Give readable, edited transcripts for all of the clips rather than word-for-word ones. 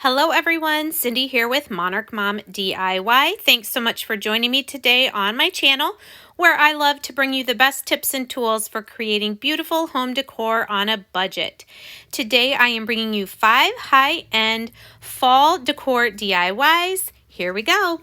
Hello everyone, Cindy here with Monarch Mom DIY. Thanks so much for joining me today on my channel where I love to bring you the best tips and tools for creating beautiful home decor on a budget. Today I am bringing you 5 high-end fall decor DIYs. Here we go.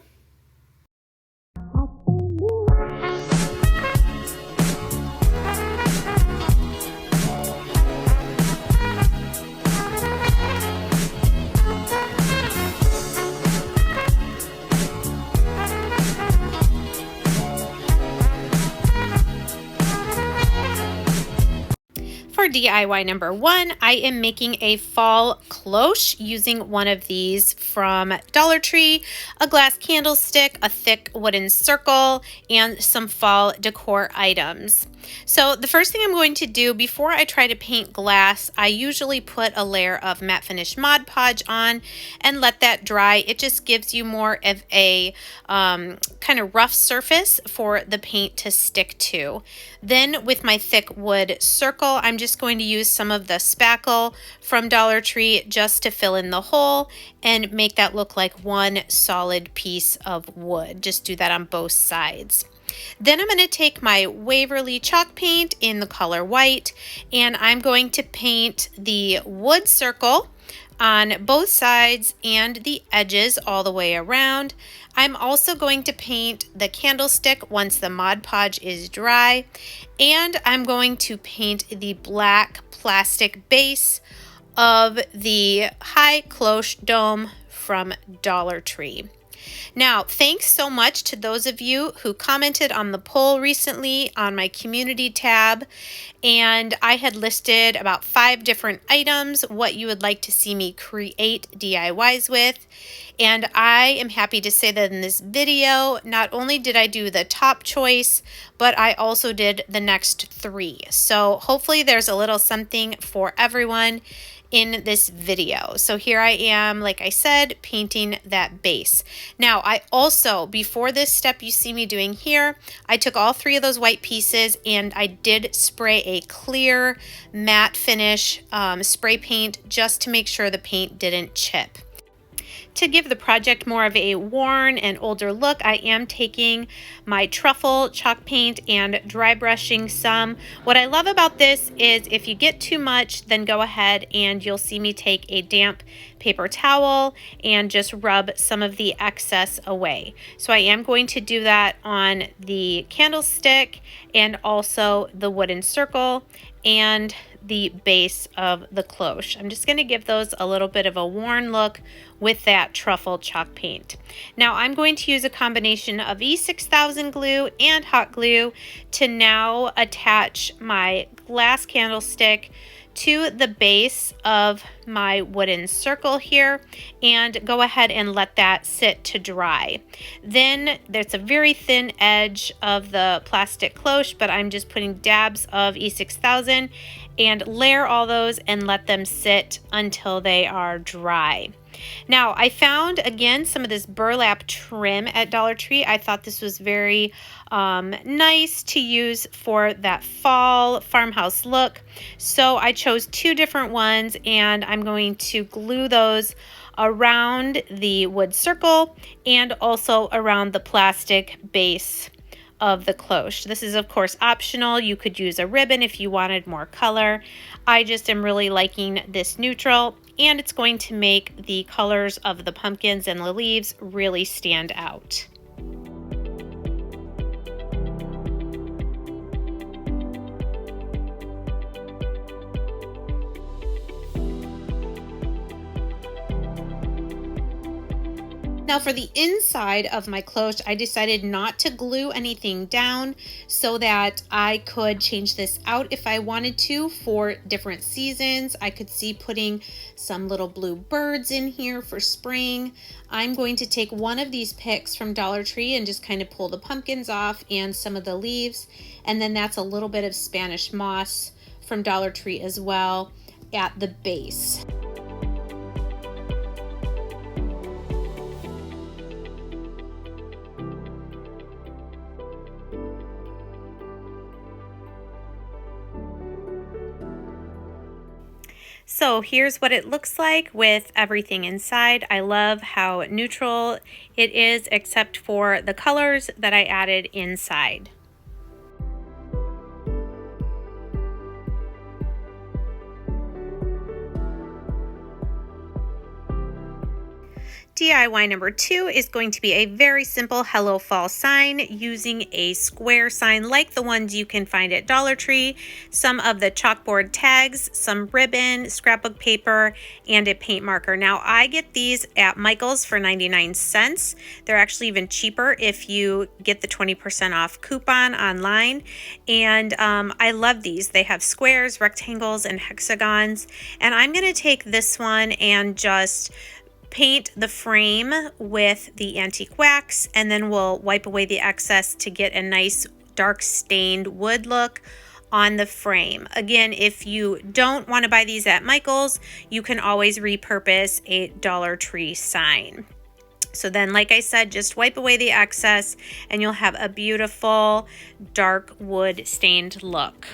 For DIY number 1, I am making a fall cloche using one of these from Dollar Tree, a glass candlestick, a thick wooden circle, and some fall decor items. So the first thing I'm going to do before I try to paint glass, I usually put a layer of matte finish Mod Podge on and let that dry. It just gives you more of a kind of rough surface for the paint to stick to. Then with my thick wood circle, I'm just going to use some of the spackle from Dollar Tree just to fill in the hole and make that look like one solid piece of wood. Just do that on both sides. Then I'm going to take my Waverly chalk paint in the color white, and I'm going to paint the wood circle on both sides and the edges all the way around. I'm also going to paint the candlestick once the Mod Podge is dry, and I'm going to paint the black plastic base of the high cloche dome from Dollar Tree. Now, thanks so much to those of you who commented on the poll recently on my community tab, and I had listed about 5 different items what you would like to see me create DIYs with. And I am happy to say that in this video, not only did I do the top choice, but I also did the next 3. So hopefully there's a little something for everyone in this video. So here I am, like I said, painting that base. Now I also, before this step you see me doing here, I took all 3 of those white pieces and I did spray a clear matte finish spray paint just to make sure the paint didn't chip. To give the project more of a worn and older look, I am taking my truffle chalk paint and dry brushing some. What I love about this is if you get too much, then go ahead and you'll see me take a damp paper towel and just rub some of the excess away. So I am going to do that on the candlestick and also the wooden circle and the base of the cloche. I'm just going to give those a little bit of a worn look with that truffle chalk paint. Now I'm going to use a combination of E6000 glue and hot glue to now attach my glass candlestick to the base of my wooden circle here and go ahead and let that sit to dry. Then there's a very thin edge of the plastic cloche, but I'm just putting dabs of E6000 and layer all those and let them sit until they are dry. Now I found again some of this burlap trim at Dollar Tree. I thought this was very nice to use for that fall farmhouse look. So I chose 2 different ones and I'm going to glue those around the wood circle and also around the plastic base of the cloche. This is of course optional. You could use a ribbon if you wanted more color. I just am really liking this neutral, and it's going to make the colors of the pumpkins and the leaves really stand out. Now for the inside of my cloche, I decided not to glue anything down so that I could change this out if I wanted to for different seasons. I could see putting some little blue birds in here for spring. I'm going to take one of these picks from Dollar Tree and just kind of pull the pumpkins off and some of the leaves. And then that's a little bit of Spanish moss from Dollar Tree as well at the base. So here's what it looks like with everything inside. I love how neutral it is except for the colors that I added inside. DIY number 2 is going to be a very simple Hello Fall sign using a square sign like the ones you can find at Dollar Tree, some of the chalkboard tags, some ribbon, scrapbook paper, and a paint marker. Now I get these at Michael's for 99 cents. They're actually even cheaper if you get the 20% off coupon online. And I love these. They have squares, rectangles, and hexagons. And I'm going to take this one and just paint the frame with the antique wax, and then we'll wipe away the excess to get a nice dark stained wood look on the frame. Again, if you don't want to buy these at Michael's, you can always repurpose a Dollar Tree sign. So then, like I said, just wipe away the excess and you'll have a beautiful dark wood stained look.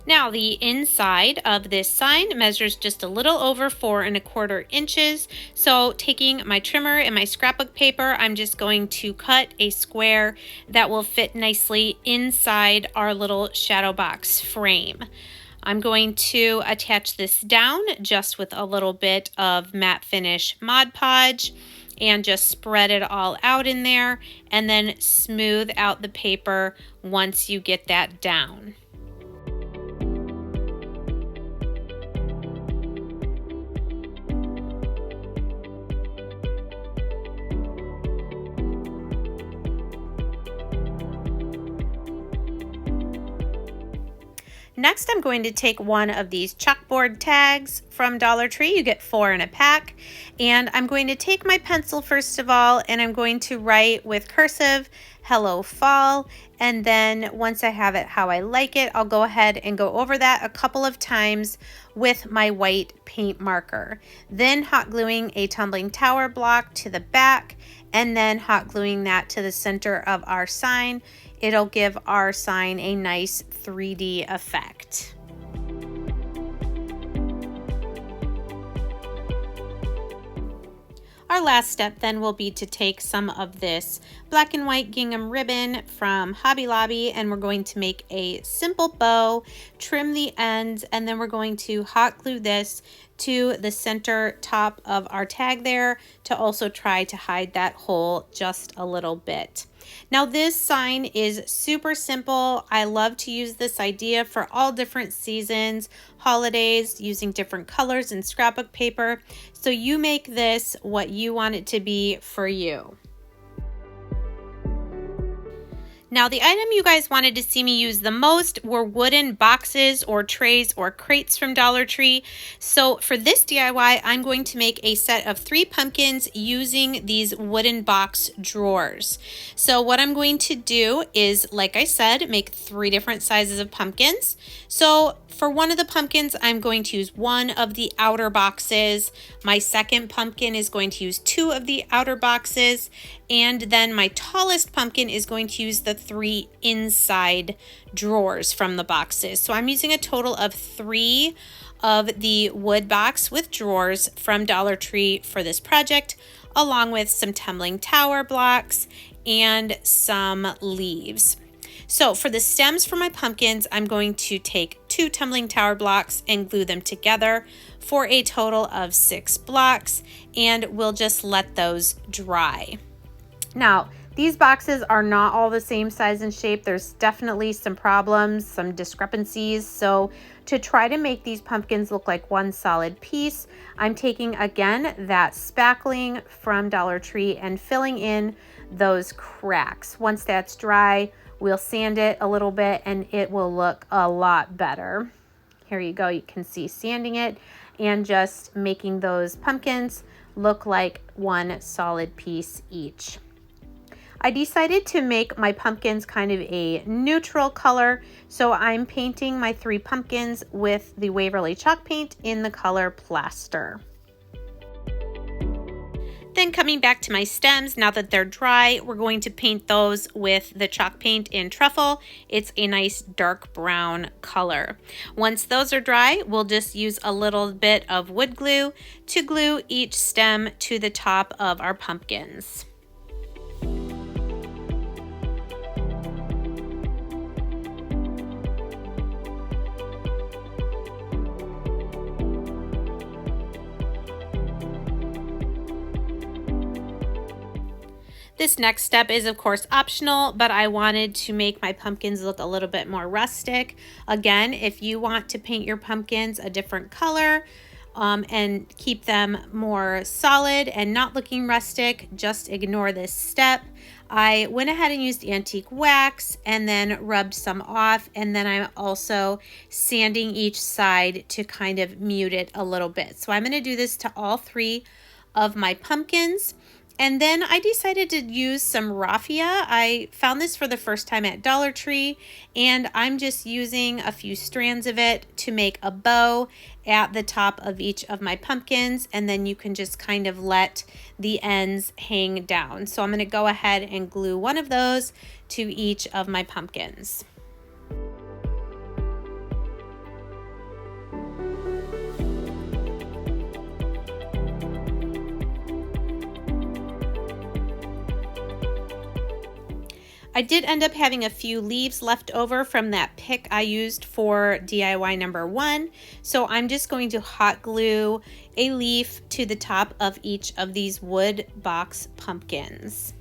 Now the inside of this sign measures just a little over 4¼ inches. So taking my trimmer and my scrapbook paper, I'm just going to cut a square that will fit nicely inside our little shadow box frame. I'm going to attach this down just with a little bit of matte finish Mod Podge and just spread it all out in there, and then smooth out the paper once you get that down. Next, I'm going to take one of these chalkboard tags from Dollar Tree. You get 4 in a pack. And I'm going to take my pencil first of all, and I'm going to write with cursive, Hello Fall. And then once I have it how I like it, I'll go ahead and go over that a couple of times with my white paint marker. Then hot gluing a tumbling tower block to the back, and then hot gluing that to the center of our sign. It'll give our sign a nice 3D effect. Our last step then will be to take some of this black and white gingham ribbon from Hobby Lobby, and we're going to make a simple bow, trim the ends, and then we're going to hot glue this to the center top of our tag there to also try to hide that hole just a little bit. Now this sign is super simple. I love to use this idea for all different seasons, holidays, using different colors and scrapbook paper. So you make this what you want it to be for you. Now the item you guys wanted to see me use the most were wooden boxes or trays or crates from Dollar Tree. So for this DIY, I'm going to make a set of 3 pumpkins using these wooden box drawers. So what I'm going to do is, like I said, make 3 different sizes of pumpkins. So for one of the pumpkins, I'm going to use 1 of the outer boxes. My second pumpkin is going to use 2 of the outer boxes. And then my tallest pumpkin is going to use the 3 inside drawers from the boxes. So I'm using a total of 3 of the wood box with drawers from Dollar Tree for this project, along with some tumbling tower blocks and some leaves. So for the stems for my pumpkins, I'm going to take 2 tumbling tower blocks and glue them together for a total of 6 blocks, and we'll just let those dry. Now, these boxes are not all the same size and shape. There's definitely some problems, some discrepancies. So to try to make these pumpkins look like one solid piece, I'm taking again that spackling from Dollar Tree and filling in those cracks. Once that's dry, we'll sand it a little bit and it will look a lot better. Here you go. You can see sanding it and just making those pumpkins look like one solid piece each. I decided to make my pumpkins kind of a neutral color, so I'm painting my 3 pumpkins with the Waverly chalk paint in the color Plaster. Then coming back to my stems, now that they're dry, we're going to paint those with the chalk paint in Truffle. It's a nice dark brown color. Once those are dry, we'll just use a little bit of wood glue to glue each stem to the top of our pumpkins. This next step is of course optional, but I wanted to make my pumpkins look a little bit more rustic. Again, if you want to paint your pumpkins a different color and keep them more solid and not looking rustic, just ignore this step. I went ahead and used antique wax and then rubbed some off, and then I'm also sanding each side to kind of mute it a little bit. So I'm going to do this to all 3 of my pumpkins. And then I decided to use some raffia. I found this for the first time at Dollar Tree, and I'm just using a few strands of it to make a bow at the top of each of my pumpkins, and then you can just kind of let the ends hang down. So I'm going to go ahead and glue one of those to each of my pumpkins. I did end up having a few leaves left over from that pick I used for DIY number 1. So I'm just going to hot glue a leaf to the top of each of these wood box pumpkins.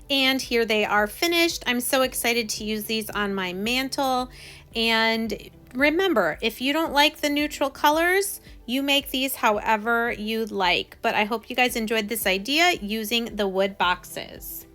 And here they are finished. I'm so excited to use these on my mantle. And remember, if you don't like the neutral colors, you make these however you like. But I hope you guys enjoyed this idea using the wood boxes.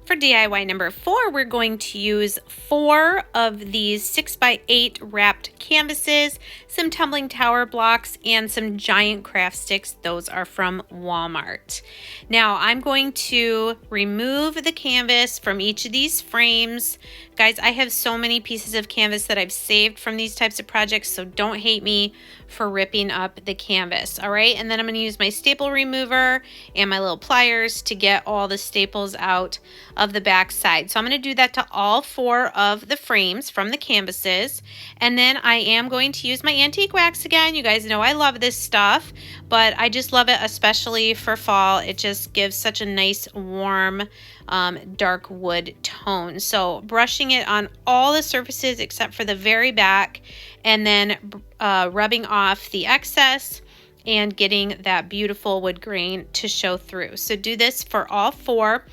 For DIY number 4, we're going to use 4 of these 6x8 wrapped canvases, some tumbling tower blocks, and some giant craft sticks. Those are from Walmart. Now I'm going to remove the canvas from each of these frames. Guys, I have so many pieces of canvas that I've saved from these types of projects, so don't hate me for ripping up the canvas. All right, and then I'm going to use my staple remover and my little pliers to get all the staples out of the back side. So I'm going to do that to all 4 of the frames from the canvases, and then I am going to use my antique wax again. You guys know I love this stuff, but I just love it especially for fall. It just gives such a nice warm dark wood tone. So brushing it on all the surfaces except for the very back, and then rubbing off the excess and getting that beautiful wood grain to show through. So do this for all 4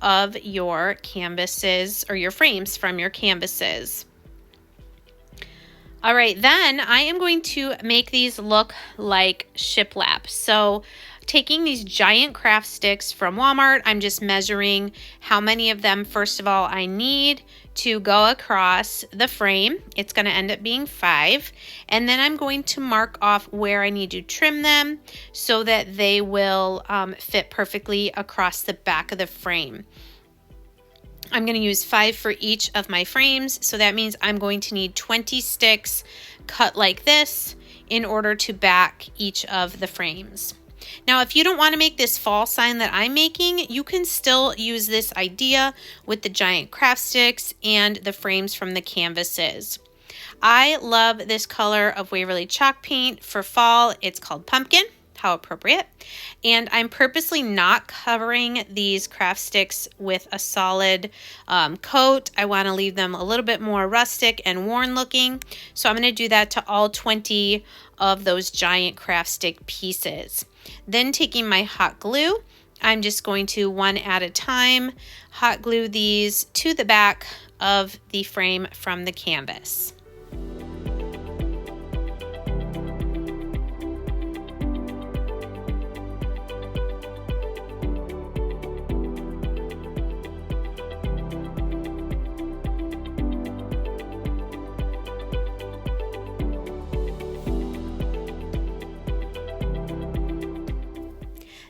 of your canvases or your frames from your canvases. All right, then I am going to make these look like shiplap. So taking these giant craft sticks from Walmart, I'm just measuring how many of them, first of all, I need to go across the frame. It's going to end up being 5. And then I'm going to mark off where I need to trim them so that they will fit perfectly across the back of the frame. I'm going to use 5 for each of my frames, so that means I'm going to need 20 sticks cut like this in order to back each of the frames. Now, if you don't want to make this fall sign that I'm making, you can still use this idea with the giant craft sticks and the frames from the canvases. I love this color of Waverly chalk paint for fall. It's called Pumpkin. How appropriate. And I'm purposely not covering these craft sticks with a solid coat. I want to leave them a little bit more rustic and worn looking. So I'm going to do that to all 20 of those giant craft stick pieces. Then taking my hot glue, I'm just going to, one at a time, hot glue these to the back of the frame from the canvas.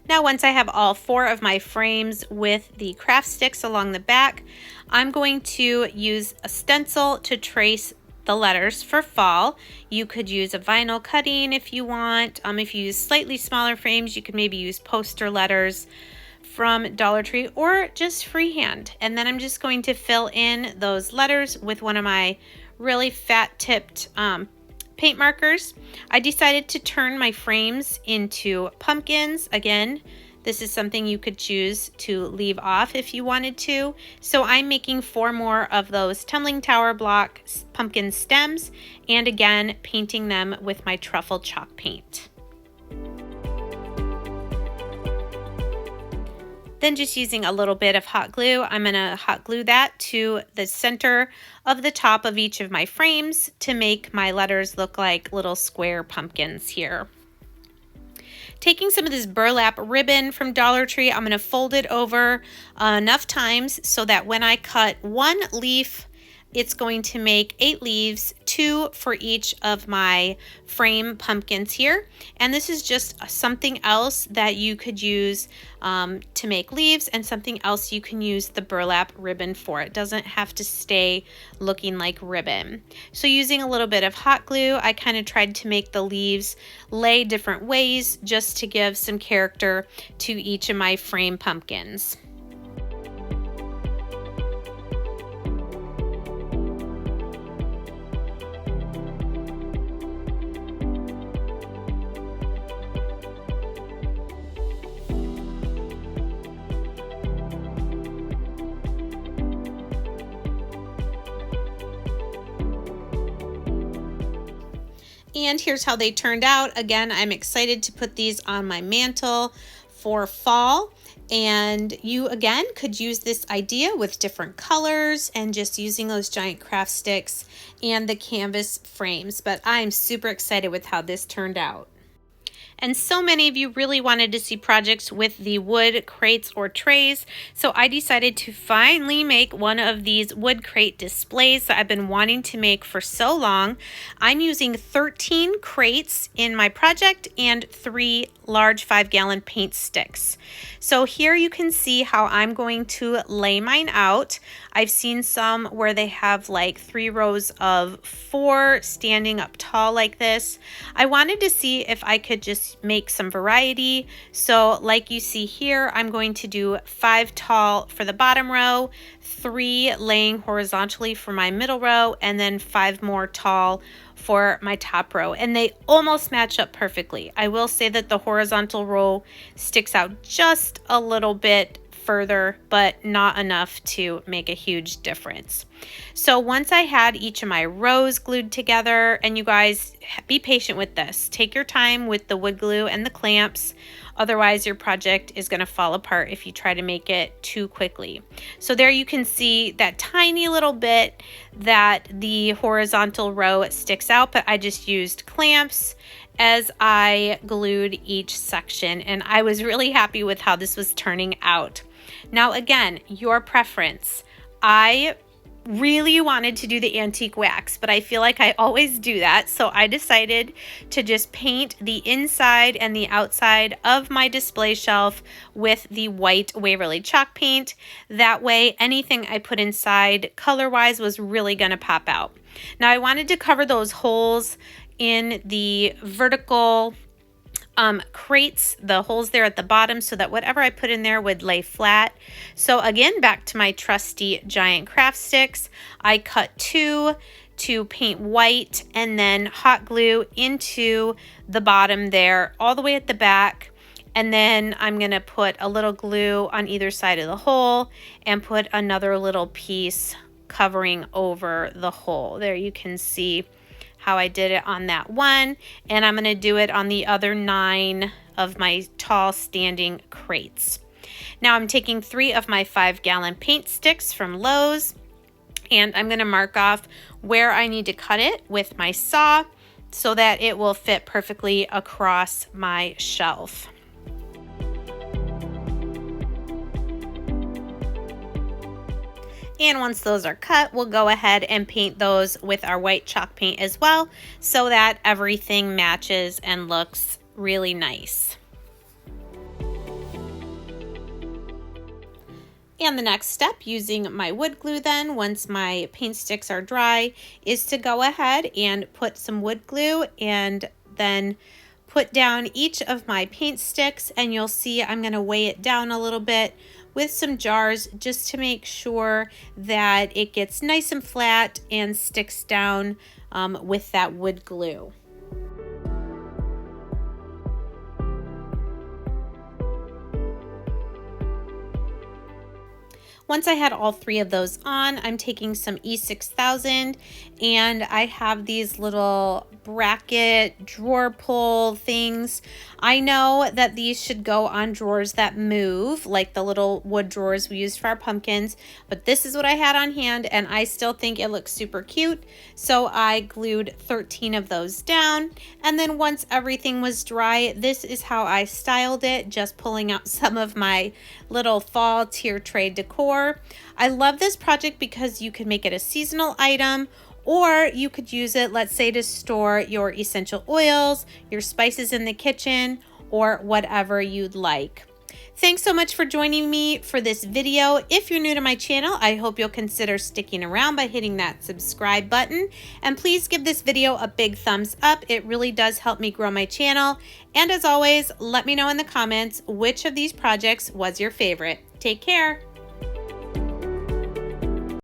Now, once I have all 4 of my frames with the craft sticks along the back, I'm going to use a stencil to trace the letters for fall. You could use a vinyl cutting if you want. If you use slightly smaller frames, you could maybe use poster letters from Dollar Tree or just freehand. And then I'm just going to fill in those letters with one of my really fat tipped paint markers. I decided to turn my frames into pumpkins. Again, this is something you could choose to leave off if you wanted to. So I'm making 4 more of those tumbling tower block pumpkin stems, and again, painting them with my truffle chalk paint. Then just using a little bit of hot glue, I'm going to hot glue that to the center of the top of each of my frames to make my letters look like little square pumpkins here. Taking some of this burlap ribbon from Dollar Tree, I'm going to fold it over enough times so that when I cut one leaf, it's going to make 8 leaves, 2 for each of my frame pumpkins here. And this is just something else that you could use to make leaves, and something else you can use the burlap ribbon for. It doesn't have to stay looking like ribbon. So using a little bit of hot glue, I kind of tried to make the leaves lay different ways just to give some character to each of my frame pumpkins. And here's how they turned out. Again, I'm excited to put these on my mantle for fall. And you, again, could use this idea with different colors and just using those giant craft sticks and the canvas frames. But I'm super excited with how this turned out. And so many of you really wanted to see projects with the wood crates or trays, so I decided to finally make one of these wood crate displays that I've been wanting to make for so long. I'm using 13 crates in my project and 3 large 5-gallon paint sticks. So here you can see how I'm going to lay mine out. I've seen some where they have like 3 rows of 4 standing up tall like this. I wanted to see if I could just make some variety. So like you see here, I'm going to do 5 tall for the bottom row, 3 laying horizontally for my middle row, and then 5 more tall for my top row, and they almost match up perfectly. I will say that the horizontal row sticks out just a little bit further, but not enough to make a huge difference. So once I had each of my rows glued together, and you guys be patient with this, take your time with the wood glue and the clamps, otherwise your project is going to fall apart if you try to make it too quickly. So there you can see that tiny little bit that the horizontal row sticks out, but I just used clamps as I glued each section, and I was really happy with how this was turning out. Now again, your preference. I really wanted to do the antique wax, but I feel like I always do that, so I decided to just paint the inside and the outside of my display shelf with the white Waverly chalk paint. That way anything I put inside color-wise was really going to pop out. Now I wanted to cover those holes in the vertical crates, the holes there at the bottom, so that whatever I put in there would lay flat. So again, back to my trusty giant craft sticks, I cut 2 to paint white and then hot glue into the bottom there all the way at the back. And then I'm going to put a little glue on either side of the hole and put another little piece covering over the hole. There you can see how I did it on that one, and I'm going to do it on the other 9 of my tall standing crates. Now I'm taking 3 of my 5-gallon paint sticks from Lowe's, and I'm going to mark off where I need to cut it with my saw so that it will fit perfectly across my shelf. And once those are cut, we'll go ahead and paint those with our white chalk paint as well, so that everything matches and looks really nice. And the next step, using my wood glue then, once my paint sticks are dry, is to go ahead and put some wood glue and then put down each of my paint sticks, and you'll see I'm going to weigh it down a little bit with some jars just to make sure that it gets nice and flat and sticks down with that wood glue. Once I had all three of those on, I'm taking some E6000 and I have these little bracket drawer pull things. I know that these should go on drawers that move, like the little wood drawers we used for our pumpkins, but this is what I had on hand and I still think it looks super cute. So I glued 13 of those down, and then once everything was dry, this is how I styled it, just pulling out some of my little fall tier tray decor. I love this project because you can make it a seasonal item, or you could use it, let's say, to store your essential oils, your spices in the kitchen, or whatever you'd like. Thanks so much for joining me for this video. If you're new to my channel, I hope you'll consider sticking around by hitting that subscribe button. And please give this video a big thumbs up. It really does help me grow my channel. And as always, let me know in the comments which of these projects was your favorite. Take care.